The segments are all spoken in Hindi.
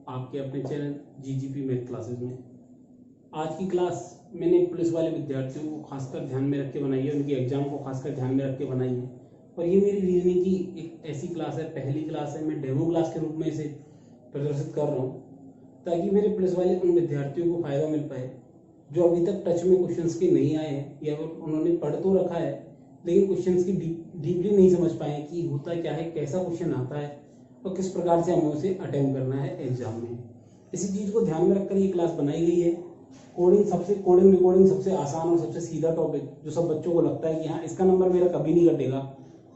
आपके अपने चैनल जीजीपी मैथ क्लासेस में। आज की क्लास मैंने पुलिस वाले विद्यार्थियों को खासकर ध्यान में रख के बनाई है, उनकी एग्जाम को खासकर ध्यान में रख के बनाई है। और ये मेरी रीजनिंग की एक ऐसी क्लास है, पहली क्लास है, मैं डेमो क्लास के रूप में इसे प्रदर्शित कर रहा हूँ ताकि मेरे पुलिस वाले उन विद्यार्थियों को फायदा मिल पाए जो अभी तक टच में क्वेश्चंस के नहीं आए हैं या फिर उन्होंने पढ़ तो रखा है लेकिन क्वेश्चंस की डीपली नहीं समझ पाए कि होता क्या है, कैसा क्वेश्चन आता है और किस प्रकार से हमें उसे अटेम्प्ट करना है एग्जाम में। इसी चीज़ को ध्यान में रखकर ये क्लास बनाई गई है। कोडिंग रिकॉर्डिंग सबसे आसान और सबसे सीधा टॉपिक जो सब बच्चों को लगता है कि हाँ इसका नंबर मेरा कभी नहीं कटेगा,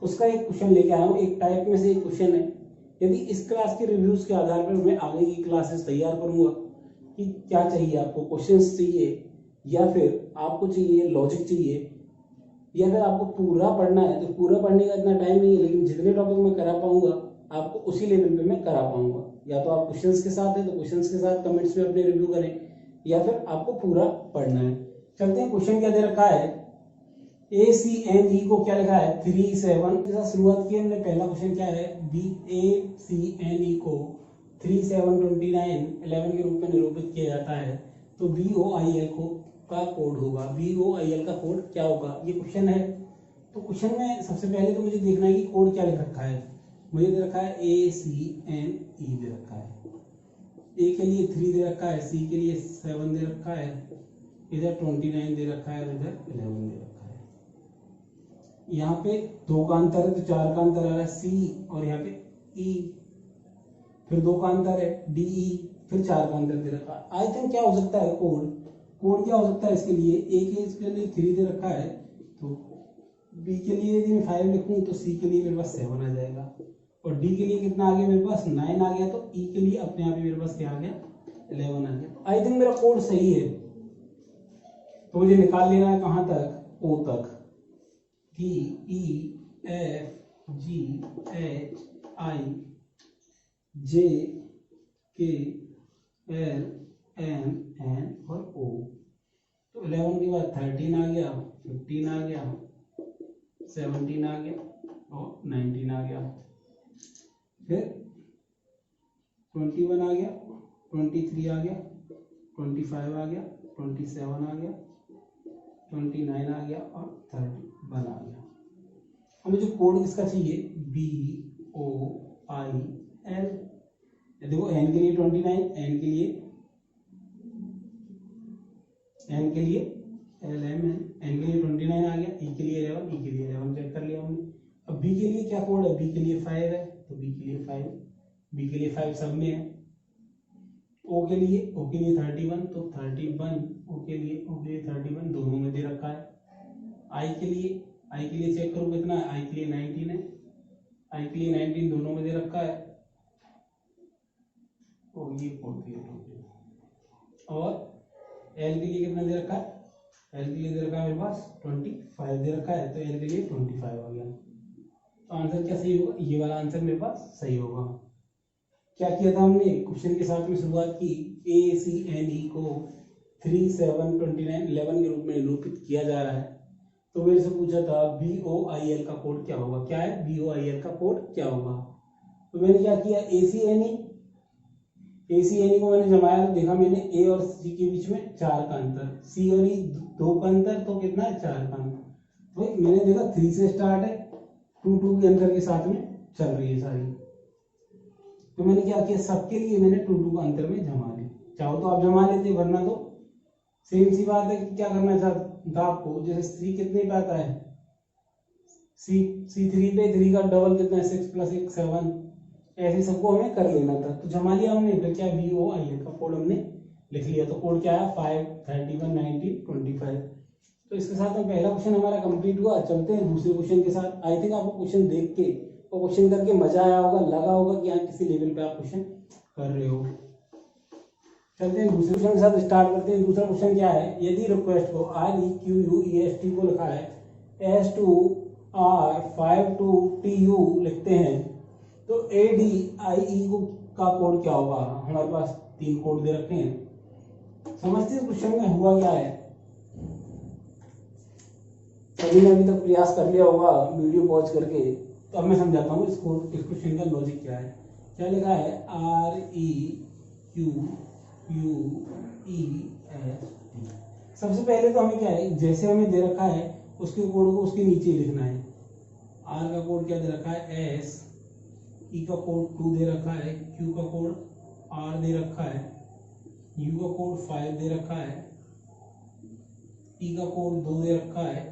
उसका एक क्वेश्चन लेके आया हूँ। एक टाइप में से एक क्वेश्चन है। यदि इस क्लास के रिव्यूज के आधार पर मैं आगे की क्लासेस तैयार करूंगा कि क्या चाहिए आपको, क्वेश्चंस चाहिए या फिर आपको चाहिए लॉजिक चाहिए या फिर आपको पूरा पढ़ना है, तो पूरा पढ़ने का इतना टाइम नहीं है लेकिन जितने टॉपिक मैं करा पाऊंगा आपको उसी लेवल पे मैं करा पाऊंगा। या तो आप क्वेश्चंस के साथ है तो क्वेश्चंस के साथ कमेंट्स में अपने रिव्यू करें या फिर आपको पूरा पढ़ना है। चलते हैं, क्वेश्चन क्या दे रखा है, ACNE को क्या लिखा है 37 के साथ शुरुआत की हमने। पहला क्वेश्चन क्या है, ACNE को 3729 11 के रूप में निरूपित किया जाता है तो BOIL को का कोड होगा। BOIL का कोड क्या होगा, ये क्वेश्चन है। तो क्वेश्चन में सबसे पहले तो मुझे देखना है कि कोड क्या लिख रखा है। मुझे दे रखा है ACNE दे रखा है, A के लिए 3 दे रखा है, C के लिए 7 दे रखा है, इधर 29 दे रखा है, इधर 11 दे रखा है। यहाँ पे 2 का अंतर है तो 4 का अंतर आ रहा है C, और यहाँ पे E, फिर 2 का अंतर है DE, फिर 4 का अंतर दे रखा है। आई थिंक क्या हो सकता है, कोड क्या हो सकता है इसके लिए। A के इसके लिए 3 दे रखा है तो B के लिए यदि मैं 5 लिखूं तो C के लिए मेरे पास 7 आ जाएगा, और D के लिए कितना आ गया मेरे पास 9 आ गया, तो E के लिए अपने आप ही मेरे पास क्या आ गया 11 आ गया। आई थिंक मेरा कोड सही है। तो मुझे निकाल लेना है कहाँ तक, O तक, D E F G H I J K L M N और O। तो 11 के बाद 13 आ गया, 15 आ गया, 17 आ गया और 19 आ गया, फिर 21 आ गया, 23 आ गया, 25 आ गया, 27 आ गया, 29 आ गया और 31 आ गया। अब मुझे कोड किसका चाहिए, BOIL। देखो N के लिए 29, N के लिए LMN, N के लिए 29 आ गया, E के लिए 11, E के लिए 11 चेक कर लिया हमने। अब B के लिए क्या कोड है, B के लिए 5 है तो B के लिए 5, B के लिए 5 सब में है। O के लिए 31 तो 31, O के लिए 31 दोनों में दे रखा है। I के लिए चेक करो कितना है, I के लिए 19 है, I के लिए 19 दोनों में दे रखा है, और ये 48 और L के लिए कितना दे रखा है, L के लिए दे रखा है मेरे पास 25 दे रखा है, तो L के लिए 25 आ गया। तो आंसर क्या सही होगा, ये वाला आंसर मेरे पास सही होगा। क्या किया था हमने, क्वेश्चन के साथ में शुरुआत की, ACNE को 3729 11 के रूप में निरूपित किया जा रहा है। तो मेरे से पूछा था BOIL का कोड क्या होगा, क्या है BOIL का कोड क्या होगा। तो मैंने क्या किया, ACNE को मैंने जमाया तो देखा मैंने A और C के बीच में 4 का अंतर, C और E 2 का अंतर, तो कितना है 4 का अंतर। तो मैंने देखा 3 से स्टार्ट है, 2 के अंतर के साथ में चल रही है सारी। तो मैंने क्या किया, सबके लिए मैंने 2 का अंतर में जमा ली। चाहो तो आप जमा लेते, वरना तो सेम सी बात है कि क्या करना चाहता आपको, जैसे C कितने पे आता है, C 3 पे 3 का डबल कितना है 6 + 1 7, ऐसे सबको हमें कर लेना था। तो जमा लिया हमने, फिर क्या BOIL का कोड हमने लिख लिया। तो कोड क्या है 5 31 19 25। तो इसके साथ में पहला क्वेश्चन हमारा कंप्लीट हुआ। चलते हैं दूसरे क्वेश्चन के साथ। आई थिंक आपको क्वेश्चन देख के और क्वेश्चन करके मजा आया होगा, लगा होगा कि हाँ किसी लेवल पे आप क्वेश्चन कर रहे हो। चलते हैं दूसरे क्वेश्चन के साथ स्टार्ट करते हैं। दूसरा क्वेश्चन क्या है, यदि रिक्वेस्ट को REQUEST को लिखा है S to R 5 to TU लिखते हैं तो ADIE को का कोड क्या होगा। हमारे पास 3 कोड दे रखे हैं। समझते हैं क्वेश्चन में हुआ क्या है। सभी ने अभी तक प्रयास कर लिया होगा वीडियो पॉज करके, तो अब मैं समझाता हूँ इस क्वेश्चन का लॉजिक क्या है। क्या लिखा है Q U E S T। सबसे पहले तो हमें क्या है, जैसे हमें दे रखा है उसके कोड को उसके नीचे लिखना है। R का कोड क्या दे रखा है S, E का कोड 2 दे रखा है, Q का कोड R दे रखा है, U का कोड 5 दे रखा है, E का कोड 2 दे रखा है,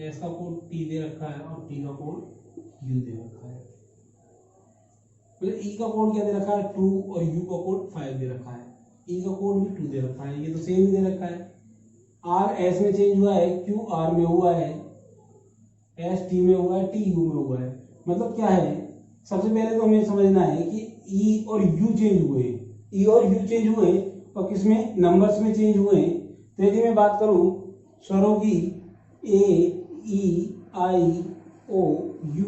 S का कोड T दे रखा है और T का कोड U दे रखा है। मतलब E का कोड क्या दे रखा है 2 और U का कोड 5 दे रखा है, E का कोड भी 2 दे रखा है, ये तो सेम ही दे रखा है। R S में चेंज हुआ है, Q R में हुआ है, S T में हुआ है, T U में हुआ है। मतलब क्या है, सबसे पहले तो हमें समझना है कि E और U चेंज हुए, E और U चेंज हुए और किसमें, नंबर्स में चेंज हुए। तो यदि मैं बात करूं स्वरों की A E I O U,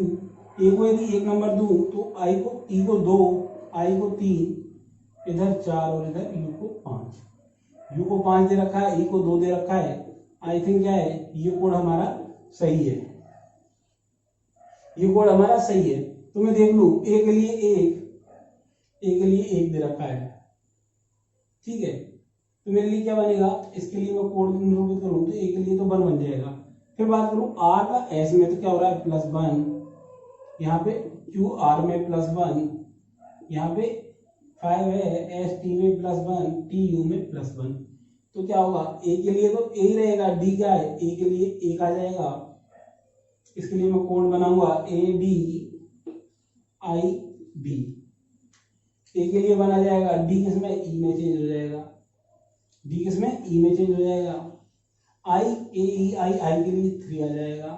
ए को यदि 1 नंबर दूं तो I को E को 2, I को 3, इधर 4 और इधर U को 5। U को 5 दे रखा है, E को 2 दे रखा है। आई थिंक क्या है, ये कोड हमारा सही है, ये कोड हमारा सही है। तो मैं देख लूं ए के लिए 1 दे रखा है, ठीक है। तो मेरे लिए क्या बनेगा, इसके लिए मैं कोड निरूपित करूं तो ए के लिए तो 1 बन जाएगा। फिर बात करूं R का S में तो क्या हो रहा है +1, यहाँ पे Q R में +1, यहाँ पे 5 है, S T में +1, T U में +1। तो क्या होगा, A के लिए तो A ही रहेगा, D क्या है, A के लिए 1 आ जाएगा। इसके लिए मैं कोड बनाऊंगा A D I B। A के लिए बना जाएगा, D किसमें, E में चेंज हो जाएगा, D किसमें, E में चेंज हो जाएगा। I A E I के लिए 3 आ जाएगा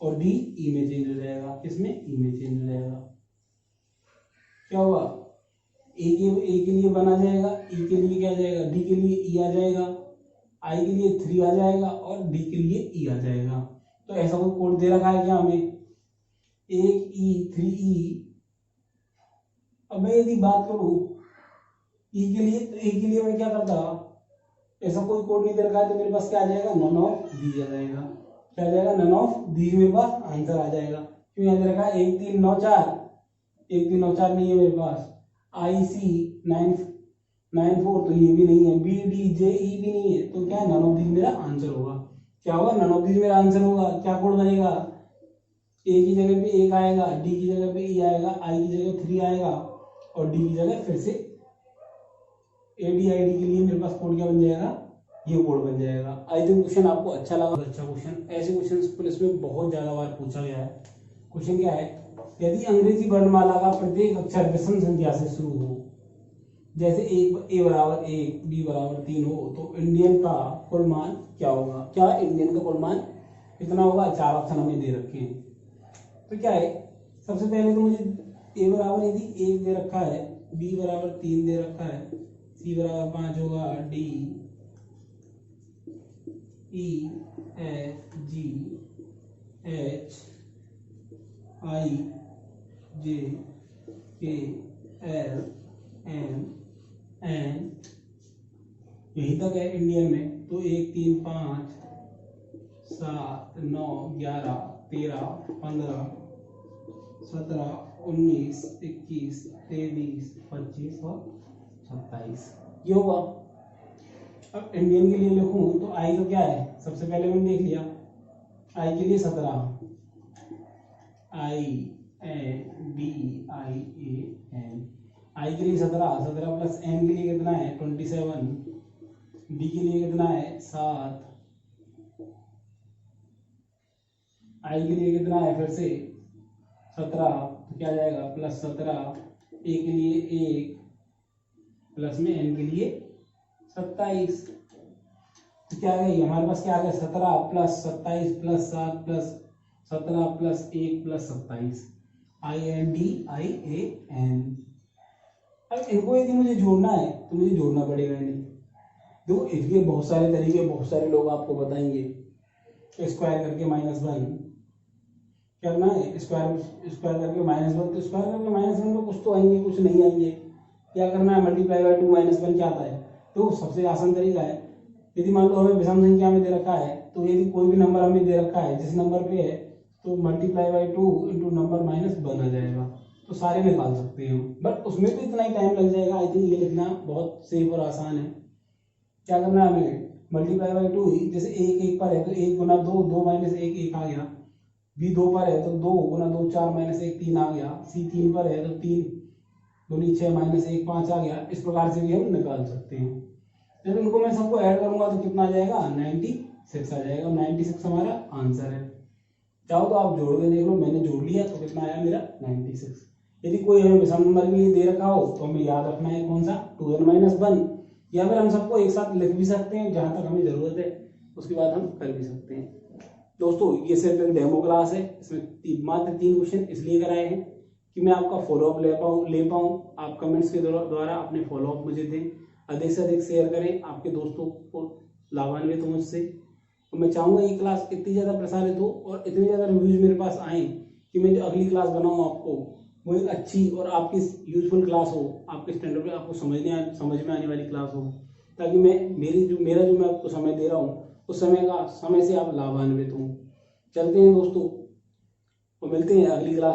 और D E में चेंज हो जाएगा, किसमें, E में चेंज हो जाएगा। क्या होगा, A के लिए बना जाएगा, E के लिए क्या आ जाएगा, D के लिए E आ जाएगा, I के लिए 3 आ जाएगा और D के लिए E आ जाएगा। तो ऐसा कोई कोड दे रखा है क्या हमें, 1 E 3 E। अब मैं यदि बात करूं E के लिए, तो A के लिए मैं क्या करता, ऐसा कोई कोड नहीं दे रखा है तो मेरे पास क्या आ जाएगा, नन ऑफ दीज आ जाएगा। क्या आ जाएगा, नन ऑफ दीज, मेरे पास आंसर आ जाएगा। क्यों यहाँ दे रखा है 1 3 9 4, 1 3 9 4 नहीं है मेरे पास। IC 9 9 4 तो ये भी नहीं है, BDJE भी नहीं है। तो क्या है, नन ऑफ दीज मेरा आंसर होगा। क्या होगा, नन ऑफ दीज मेरा आंसर होगा। क्या कोड बनेगा, A की जगह पे 1 आएगा, D की जगह पे E आएगा, I की जगह 3 आएगा और D की जगह फिर से ADID के लिए मेरे पास कोड क्या बन जाएगा, ये कोड बन जाएगा। आई थिंक क्वेश्चन आपको अच्छा लगा, अच्छा क्वेश्चन। ऐसे क्वेश्चन पुलिस में बहुत ज्यादा बार पूछा गया है। क्वेश्चन क्या है, यदि अंग्रेजी वर्णमाला का प्रत्येक अक्षर विषम संख्या से शुरू हो, जैसे A बराबर 1 B बराबर 3 हो, तो इंडियन का कुल मान क्या होगा। क्या इंडियन का कुल मान कितना होगा, 4 ऑप्शन हमें दे रखे हैं। तो क्या है, सबसे पहले तो मुझे A बराबर यदि 1 दे रखा है, B बराबर 3 दे रखा है, C बराबर 5 होगा, D E F G H I J K L M N, यही तक है इंडियन में। तो 1 3 5 7 9 11 13 15 17 19 21 23 25 और 27 ये होगा। अब इंडियन के लिए लिखूं तो आई का क्या है, सबसे पहले मैंने देख लिया आई के लिए 17, INDIAN, आई के लिए 17 प्लस एन के लिए कितना है 27, डी के लिए कितना है 7, आई के लिए कितना है फिर से 17, तो क्या जाएगा प्लस 17, ए के लिए 1 प्लस में एन के लिए 27। तो क्या आ गई हमारे पास, क्या आ गया 17 plus 27 plus 7 plus 17 plus 1 plus 27, INDIAN। अब इनको यदि मुझे जोड़ना है तो मुझे जोड़ना पड़ेगा नहीं। देखो इसके बहुत सारे तरीके, बहुत सारे लोग आपको बताएंगे। स्क्वायर करके -1 क्या करना है, स्क्वायर करके -1, तो स्क्वायर करके -1 में कुछ तो आएंगे कुछ नहीं आएंगे। क्या करना है, मल्टीप्लाई बाय 2 -1 क्या आता है। तो सबसे आसान तरीका है, यदि मान लो हमें विषम संख्या में दे रखा है, तो यदि कोई भी नंबर हमें दे रखा है जिस नंबर पे है, तो मल्टीप्लाई बाय 2 इंटू नंबर -1 आ जाएगा। तो सारे निकाल सकते हैं हम, बट उसमें भी इतना ही टाइम लग जाएगा। आई थिंक ये लिखना बहुत सेफ और आसान है। क्या करना है हमें, मल्टीप्लाई बाई 2, जैसे एक एक पर है तो 1 गुना 2, 2 माइनस 1 1 आ गया। बी 2 पर है तो 2 गुना 2 4 माइनस 1 3 आ गया। सी 3 पर है तो 3 दूनी 6 माइनस 1 5 आ गया। इस प्रकार से भी हम निकाल सकते हैं। जब इनको मैं सबको ऐड करूंगा तो कितना आ जाएगा, 96 आ जाएगा। 96 हमारा आंसर है। चाहो तो आप जोड़ के देख लो, मैंने जोड़ लिया तो कितना आया मेरा 96। यदि कोई हमें विषम नंबर के लिए दे रखा हो तो हमें याद रखना है कौन सा, 2n-1, या फिर हम सबको एक साथ लिख भी सकते हैं, जहां तक हमें जरूरत है उसके बाद हम कर भी सकते हैं। दोस्तों ये सिर्फ एक डेमो क्लास है, इसमें मात्र 3 क्वेश्चन इसलिए कराए हैं कि मैं आपका फॉलोअप ले पाऊँ। आप कमेंट्स के द्वारा अपने फॉलोअप मुझे दें, अधिक से अधिक शेयर करें, आपके दोस्तों को लाभान्वित हो मुझसे। तो मैं चाहूँगा ये क्लास इतनी ज़्यादा प्रसारित हो और इतने ज़्यादा रिव्यूज मेरे पास आए कि मैं जो अगली क्लास बनाऊँ आपको वो एक अच्छी और आपकी यूजफुल क्लास हो, आपके स्टैंडर्ड पे आपको समझ में आने वाली क्लास हो, ताकि मेरा जो मैं आपको समय दे रहा हूँ उस समय से आप लाभान्वित हों। चलते हैं दोस्तों, तो मिलते हैं अगली क्लास।